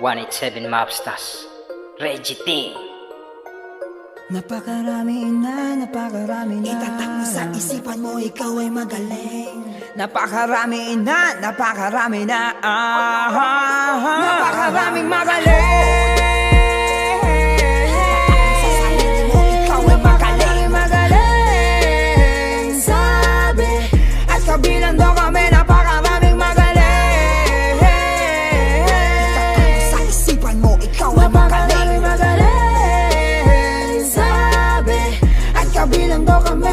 187 Mobstars Reggie Ting. Napakarami na Itatak mo sa isipan mo, ikaw ay magaling. Napakarami na Napakaraming magaling. Sa sarili mo, ikaw ay magaling. Magaling, sabi. At kabilang doon kami, napakaraming magaling. Itatak mo sa isipan mo, ikaw ay magaling. Magaling, sabi. At kabilang doon kami.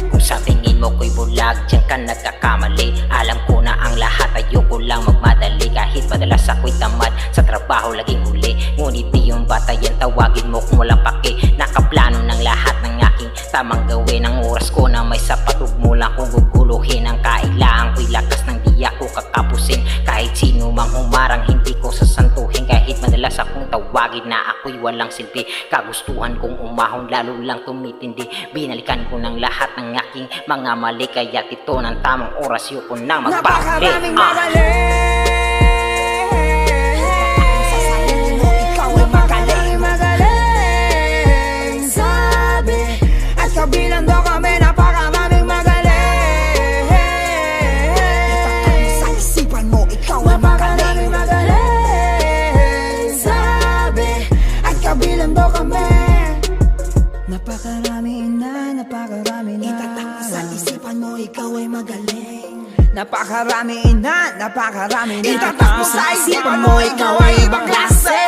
Kung sa tingin mo ko'y bulag, diyan ka nagkakamali. Alam ko na ang lahat, ayoko lang magmadali. Kahit madalas ako'y tamad, sa trabaho laging huli. Ngunit di yung batayan, tawagin mo kung walang pake. Nakaplano ng lahat ng aking tamang gawin. Ang oras ko na may sapat, huwag mo lang kung guguluhin. Ang kailangan ko'y lakas ng di ako kakapusin. Kahit sino mang humarang, hindi ko sasantuhin. Kahit madalas akong tawagin na ako'y walang silbi. Kagustuhan kong umahon, lalo lang tumitindi. Binalikan ko ng lahat ng aking mga mali. Kaya't ito ng tamang oras, yun ko na magbalik. Napakaraming magaling. Sa sarili mo, ikaw ay magaling. Magaling, sabi. At kabilang doon kami, napakaraming magaling. Itatak mo sa isipan mo, ikaw ay magaling. Magaling, sabi. At kabilang doon kami. Napakarami na Itatak mo sa isipan mo, ikaw ay magaling. Napakarami na Itatak mo sa isipan mo, ikaw ay ibang klase.